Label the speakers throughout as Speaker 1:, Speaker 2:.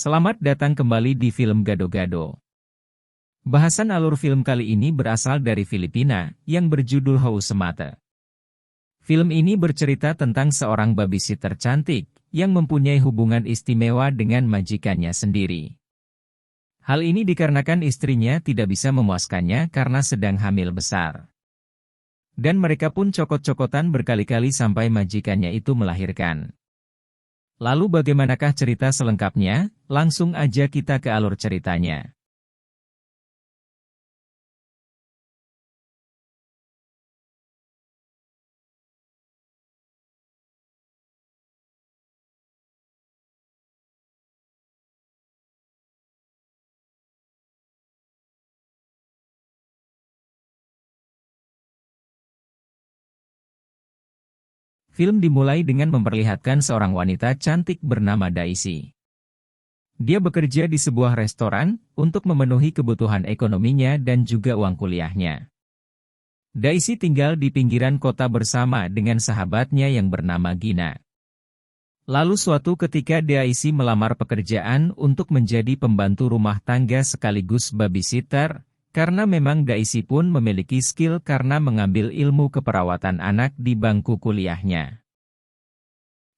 Speaker 1: Selamat datang kembali di film Gado-Gado. Bahasan alur film kali ini berasal dari Filipina, yang berjudul Haus Semata. Film ini bercerita tentang seorang babysitter cantik, yang mempunyai hubungan istimewa dengan majikannya sendiri. Hal ini dikarenakan istrinya tidak bisa memuaskannya karena sedang hamil besar. Dan mereka pun cokot-cokotan berkali-kali sampai majikannya itu melahirkan. Lalu bagaimanakah cerita selengkapnya? Langsung aja kita ke alur ceritanya. Film dimulai dengan memperlihatkan seorang wanita cantik bernama Daisy. Dia bekerja di sebuah restoran untuk memenuhi kebutuhan ekonominya dan juga uang kuliahnya. Daisy tinggal di pinggiran kota bersama dengan sahabatnya yang bernama Gina. Lalu suatu ketika Daisy melamar pekerjaan untuk menjadi pembantu rumah tangga sekaligus babysitter, karena memang Daisy pun memiliki skill karena mengambil ilmu keperawatan anak di bangku kuliahnya.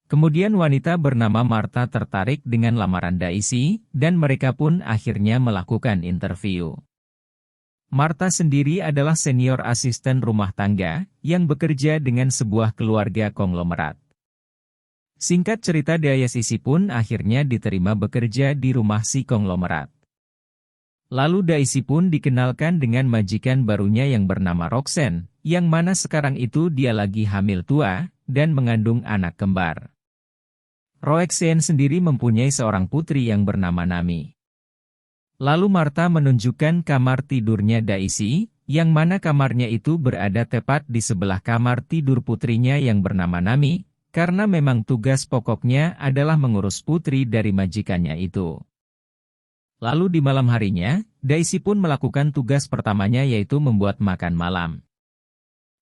Speaker 1: Kemudian wanita bernama Martha tertarik dengan lamaran Daisy, dan mereka pun akhirnya melakukan interview. Martha sendiri adalah senior asisten rumah tangga, yang bekerja dengan sebuah keluarga konglomerat. Singkat cerita Daisy pun akhirnya diterima bekerja di rumah si konglomerat. Lalu Daisy pun dikenalkan dengan majikan barunya yang bernama Roxanne, yang mana sekarang itu dia lagi hamil tua, dan mengandung anak kembar. Roxanne sendiri mempunyai seorang putri yang bernama Nami. Lalu Martha menunjukkan kamar tidurnya Daisy, yang mana kamarnya itu berada tepat di sebelah kamar tidur putrinya yang bernama Nami, karena memang tugas pokoknya adalah mengurus putri dari majikannya itu. Lalu di malam harinya, Daisy pun melakukan tugas pertamanya yaitu membuat makan malam.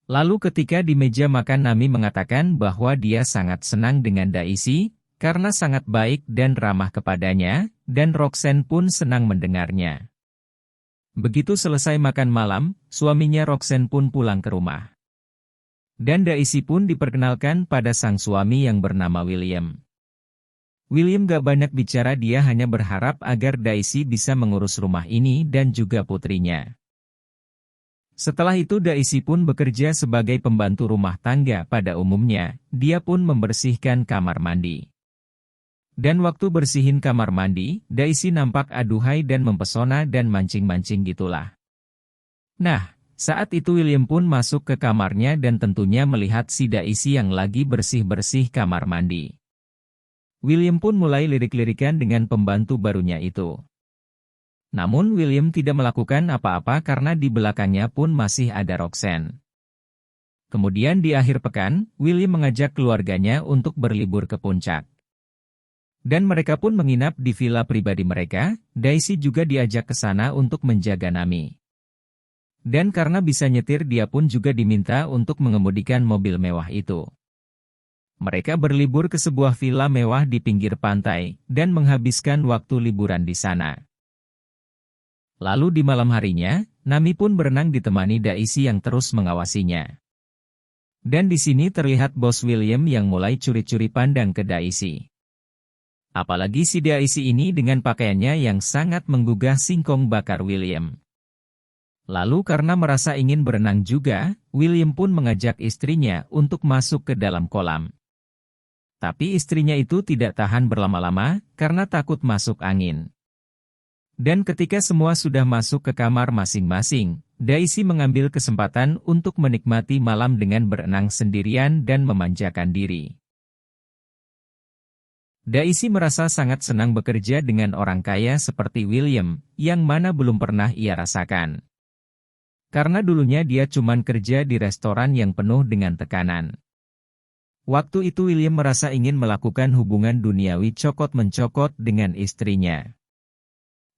Speaker 1: Lalu ketika di meja makan Nami mengatakan bahwa dia sangat senang dengan Daisy, karena sangat baik dan ramah kepadanya, dan Roxanne pun senang mendengarnya. Begitu selesai makan malam, suaminya Roxanne pun pulang ke rumah. Dan Daisy pun diperkenalkan pada sang suami yang bernama William. William gak banyak bicara, dia hanya berharap agar Daisy bisa mengurus rumah ini dan juga putrinya. Setelah itu Daisy pun bekerja sebagai pembantu rumah tangga pada umumnya, dia pun membersihkan kamar mandi. Dan waktu bersihin kamar mandi, Daisy nampak aduhai dan mempesona dan mancing-mancing gitulah. Nah, saat itu William pun masuk ke kamarnya dan tentunya melihat si Daisy yang lagi bersih-bersih kamar mandi. William pun mulai lirik-lirikan dengan pembantu barunya itu. Namun William tidak melakukan apa-apa karena di belakangnya pun masih ada Roxanne. Kemudian di akhir pekan, William mengajak keluarganya untuk berlibur ke puncak. Dan mereka pun menginap di villa pribadi mereka, Daisy juga diajak ke sana untuk menjaga Nami. Dan karena bisa nyetir dia pun juga diminta untuk mengemudikan mobil mewah itu. Mereka berlibur ke sebuah villa mewah di pinggir pantai, dan menghabiskan waktu liburan di sana. Lalu di malam harinya, Nami pun berenang ditemani Daisy yang terus mengawasinya. Dan di sini terlihat bos William yang mulai curi-curi pandang ke Daisy. Apalagi si Daisy ini dengan pakaiannya yang sangat menggugah singkong bakar William. Lalu karena merasa ingin berenang juga, William pun mengajak istrinya untuk masuk ke dalam kolam. Tapi istrinya itu tidak tahan berlama-lama, karena takut masuk angin. Dan ketika semua sudah masuk ke kamar masing-masing, Daisy mengambil kesempatan untuk menikmati malam dengan berenang sendirian dan memanjakan diri. Daisy merasa sangat senang bekerja dengan orang kaya seperti William, yang mana belum pernah ia rasakan. Karena dulunya dia cuman kerja di restoran yang penuh dengan tekanan. Waktu itu William merasa ingin melakukan hubungan duniawi cokot-mencokot dengan istrinya.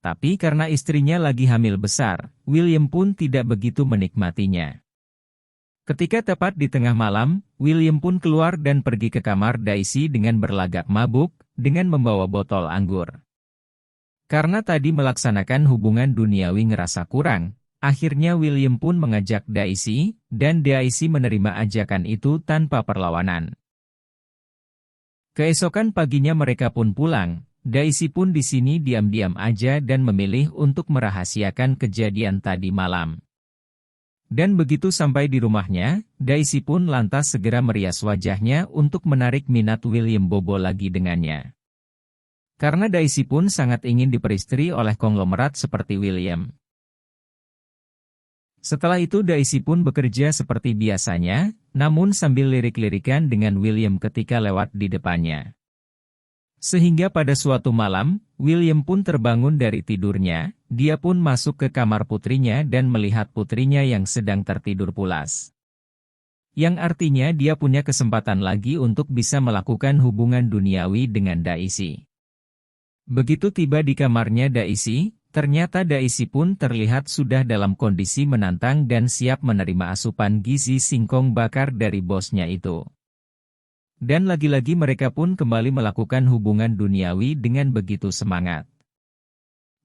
Speaker 1: Tapi karena istrinya lagi hamil besar, William pun tidak begitu menikmatinya. Ketika tepat di tengah malam, William pun keluar dan pergi ke kamar Daisy dengan berlagak mabuk, dengan membawa botol anggur. Karena tadi melaksanakan hubungan duniawi ngerasa kurang, akhirnya William pun mengajak Daisy, dan Daisy menerima ajakan itu tanpa perlawanan. Keesokan paginya mereka pun pulang. Daisy pun di sini diam-diam aja dan memilih untuk merahasiakan kejadian tadi malam. Dan begitu sampai di rumahnya, Daisy pun lantas segera merias wajahnya untuk menarik minat William bobo lagi dengannya. Karena Daisy pun sangat ingin diperistri oleh konglomerat seperti William. Setelah itu Daisy pun bekerja seperti biasanya, namun sambil lirik-lirikan dengan William ketika lewat di depannya. Sehingga pada suatu malam, William pun terbangun dari tidurnya, dia pun masuk ke kamar putrinya dan melihat putrinya yang sedang tertidur pulas. Yang artinya dia punya kesempatan lagi untuk bisa melakukan hubungan duniawi dengan Daisy. Begitu tiba di kamarnya Daisy, ternyata Daisy pun terlihat sudah dalam kondisi menantang dan siap menerima asupan gizi singkong bakar dari bosnya itu. Dan lagi-lagi mereka pun kembali melakukan hubungan duniawi dengan begitu semangat.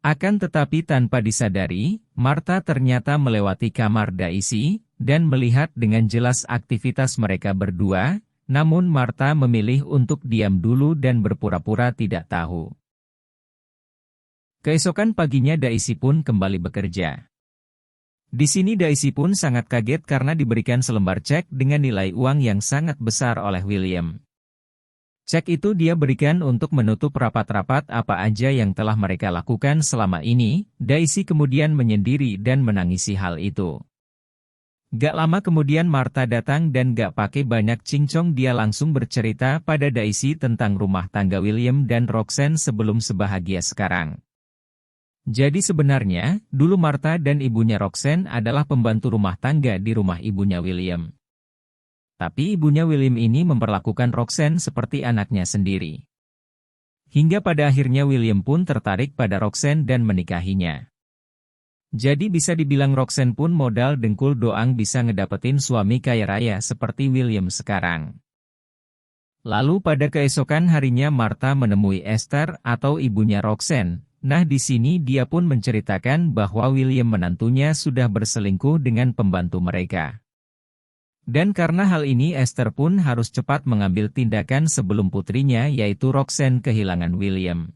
Speaker 1: Akan tetapi tanpa disadari, Martha ternyata melewati kamar Daisy, dan melihat dengan jelas aktivitas mereka berdua, namun Martha memilih untuk diam dulu dan berpura-pura tidak tahu. Keesokan paginya Daisy pun kembali bekerja. Di sini Daisy pun sangat kaget karena diberikan selembar cek dengan nilai uang yang sangat besar oleh William. Cek itu dia berikan untuk menutup rapat-rapat apa aja yang telah mereka lakukan selama ini. Daisy kemudian menyendiri dan menangisi hal itu. Gak lama kemudian Martha datang dan gak pakai banyak cincong dia langsung bercerita pada Daisy tentang rumah tangga William dan Roxanne sebelum sebahagia sekarang. Jadi sebenarnya, dulu Martha dan ibunya Roxanne adalah pembantu rumah tangga di rumah ibunya William. Tapi ibunya William ini memperlakukan Roxanne seperti anaknya sendiri. Hingga pada akhirnya William pun tertarik pada Roxanne dan menikahinya. Jadi bisa dibilang Roxanne pun modal dengkul doang bisa ngedapetin suami kaya raya seperti William sekarang. Lalu pada keesokan harinya Martha menemui Esther atau ibunya Roxanne. Nah di sini dia pun menceritakan bahwa William menantunya sudah berselingkuh dengan pembantu mereka. Dan karena hal ini Esther pun harus cepat mengambil tindakan sebelum putrinya yaitu Roxanne kehilangan William.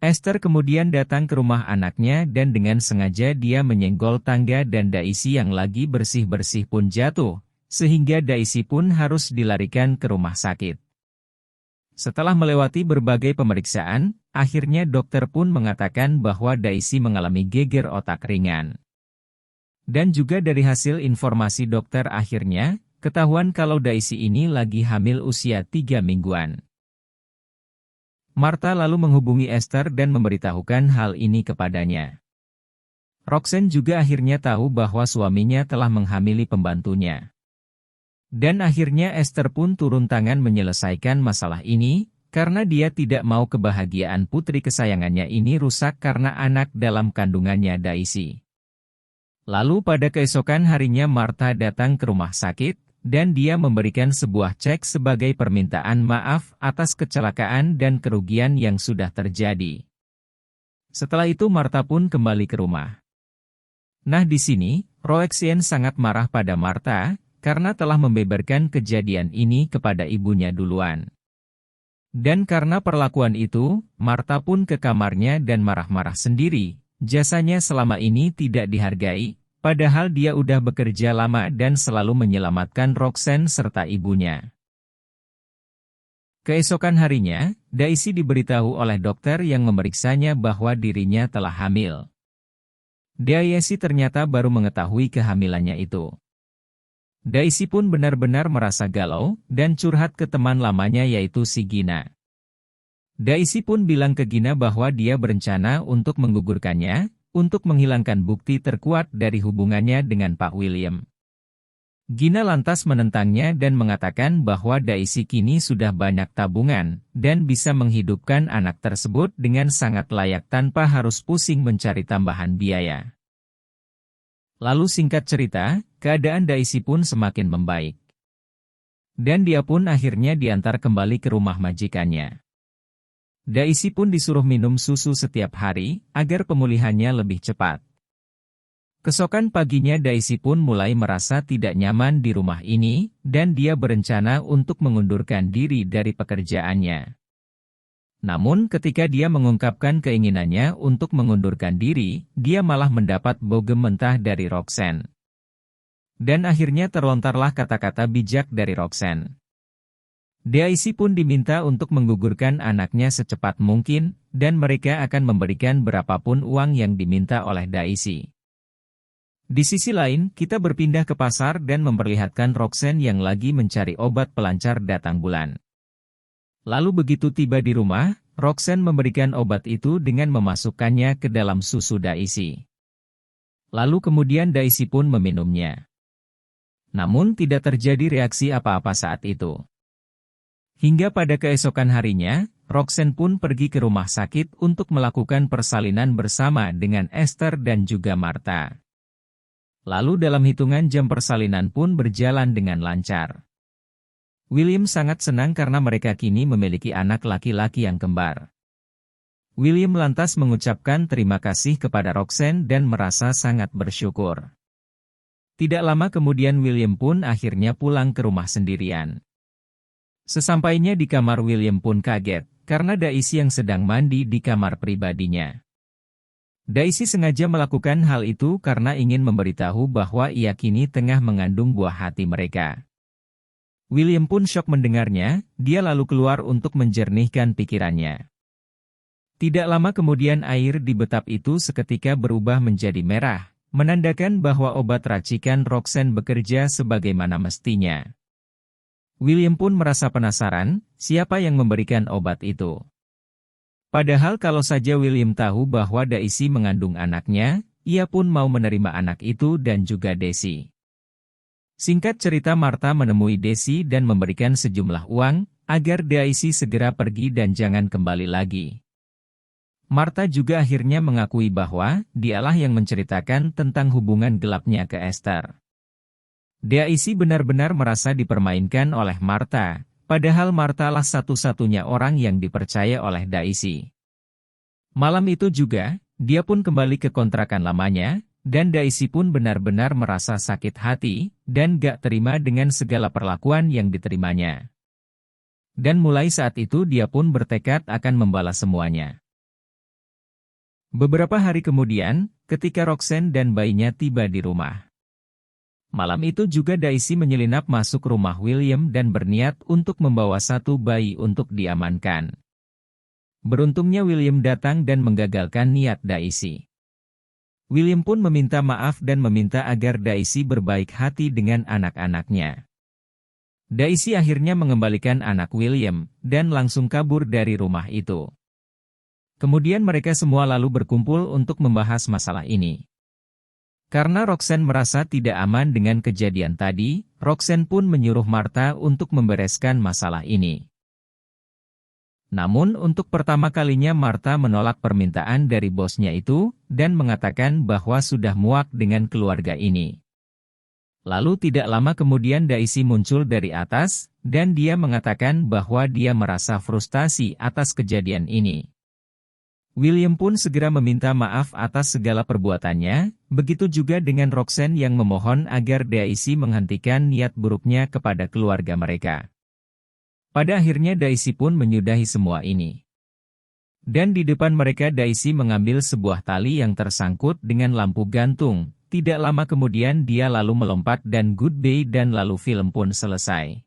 Speaker 1: Esther kemudian datang ke rumah anaknya dan dengan sengaja dia menyenggol tangga dan Daisy yang lagi bersih-bersih pun jatuh, sehingga Daisy pun harus dilarikan ke rumah sakit. Setelah melewati berbagai pemeriksaan, akhirnya dokter pun mengatakan bahwa Daisy mengalami geger otak ringan. Dan juga dari hasil informasi dokter akhirnya, ketahuan kalau Daisy ini lagi hamil usia 3 mingguan. Martha lalu menghubungi Esther dan memberitahukan hal ini kepadanya. Roxanne juga akhirnya tahu bahwa suaminya telah menghamili pembantunya. Dan akhirnya Esther pun turun tangan menyelesaikan masalah ini, karena dia tidak mau kebahagiaan putri kesayangannya ini rusak karena anak dalam kandungannya Daisy. Lalu pada keesokan harinya Martha datang ke rumah sakit, dan dia memberikan sebuah cek sebagai permintaan maaf atas kecelakaan dan kerugian yang sudah terjadi. Setelah itu Martha pun kembali ke rumah. Nah di sini, Roxanne sangat marah pada Martha, karena telah membeberkan kejadian ini kepada ibunya duluan. Dan karena perlakuan itu, Martha pun ke kamarnya dan marah-marah sendiri. Jasanya selama ini tidak dihargai, padahal dia udah bekerja lama dan selalu menyelamatkan Roxanne serta ibunya. Keesokan harinya, Daisy diberitahu oleh dokter yang memeriksanya bahwa dirinya telah hamil. Daisy ternyata baru mengetahui kehamilannya itu. Daisy pun benar-benar merasa galau, dan curhat ke teman lamanya yaitu si Gina. Daisy pun bilang ke Gina bahwa dia berencana untuk menggugurkannya, untuk menghilangkan bukti terkuat dari hubungannya dengan Pak William. Gina lantas menentangnya dan mengatakan bahwa Daisy kini sudah banyak tabungan, dan bisa menghidupkan anak tersebut dengan sangat layak tanpa harus pusing mencari tambahan biaya. Lalu singkat cerita, keadaan Daisy pun semakin membaik. Dan dia pun akhirnya diantar kembali ke rumah majikannya. Daisy pun disuruh minum susu setiap hari, agar pemulihannya lebih cepat. Keesokan paginya Daisy pun mulai merasa tidak nyaman di rumah ini, dan dia berencana untuk mengundurkan diri dari pekerjaannya. Namun ketika dia mengungkapkan keinginannya untuk mengundurkan diri, dia malah mendapat bogem mentah dari Roxanne. Dan akhirnya terlontarlah kata-kata bijak dari Roxanne. Daisy pun diminta untuk menggugurkan anaknya secepat mungkin, dan mereka akan memberikan berapapun uang yang diminta oleh Daisy. Di sisi lain, kita berpindah ke pasar dan memperlihatkan Roxanne yang lagi mencari obat pelancar datang bulan. Lalu begitu tiba di rumah, Roxanne memberikan obat itu dengan memasukkannya ke dalam susu Daisy. Lalu kemudian Daisy pun meminumnya. Namun tidak terjadi reaksi apa-apa saat itu. Hingga pada keesokan harinya, Roxanne pun pergi ke rumah sakit untuk melakukan persalinan bersama dengan Esther dan juga Martha. Lalu dalam hitungan jam persalinan pun berjalan dengan lancar. William sangat senang karena mereka kini memiliki anak laki-laki yang kembar. William lantas mengucapkan terima kasih kepada Roxanne dan merasa sangat bersyukur. Tidak lama kemudian William pun akhirnya pulang ke rumah sendirian. Sesampainya di kamar William pun kaget, karena Daisy yang sedang mandi di kamar pribadinya. Daisy sengaja melakukan hal itu karena ingin memberitahu bahwa ia kini tengah mengandung buah hati mereka. William pun syok mendengarnya, dia lalu keluar untuk menjernihkan pikirannya. Tidak lama kemudian air di bathtub itu seketika berubah menjadi merah, menandakan bahwa obat racikan Roxanne bekerja sebagaimana mestinya. William pun merasa penasaran, siapa yang memberikan obat itu. Padahal kalau saja William tahu bahwa Daisy mengandung anaknya, ia pun mau menerima anak itu dan juga Daisy. Singkat cerita Martha menemui Daisy dan memberikan sejumlah uang, agar Daisy segera pergi dan jangan kembali lagi. Martha juga akhirnya mengakui bahwa dialah yang menceritakan tentang hubungan gelapnya ke Esther. Daisy benar-benar merasa dipermainkan oleh Martha. Padahal Martha lah satu-satunya orang yang dipercaya oleh Daisy. Malam itu juga, dia pun kembali ke kontrakan lamanya, dan Daisy pun benar-benar merasa sakit hati, dan gak terima dengan segala perlakuan yang diterimanya. Dan mulai saat itu dia pun bertekad akan membalas semuanya. Beberapa hari kemudian, ketika Roxanne dan bayinya tiba di rumah. Malam itu juga Daisy menyelinap masuk rumah William dan berniat untuk membawa satu bayi untuk diamankan. Beruntungnya William datang dan menggagalkan niat Daisy. William pun meminta maaf dan meminta agar Daisy berbaik hati dengan anak-anaknya. Daisy akhirnya mengembalikan anak William, dan langsung kabur dari rumah itu. Kemudian mereka semua lalu berkumpul untuk membahas masalah ini. Karena Roxanne merasa tidak aman dengan kejadian tadi, Roxanne pun menyuruh Martha untuk membereskan masalah ini. Namun untuk pertama kalinya Martha menolak permintaan dari bosnya itu, dan mengatakan bahwa sudah muak dengan keluarga ini. Lalu tidak lama kemudian Daisy muncul dari atas, dan dia mengatakan bahwa dia merasa frustasi atas kejadian ini. William pun segera meminta maaf atas segala perbuatannya, begitu juga dengan Roxanne yang memohon agar Daisy menghentikan niat buruknya kepada keluarga mereka. Pada akhirnya Daisy pun menyudahi semua ini. Dan di depan mereka Daisy mengambil sebuah tali yang tersangkut dengan lampu gantung, tidak lama kemudian dia lalu melompat dan goodbye dan lalu film pun selesai.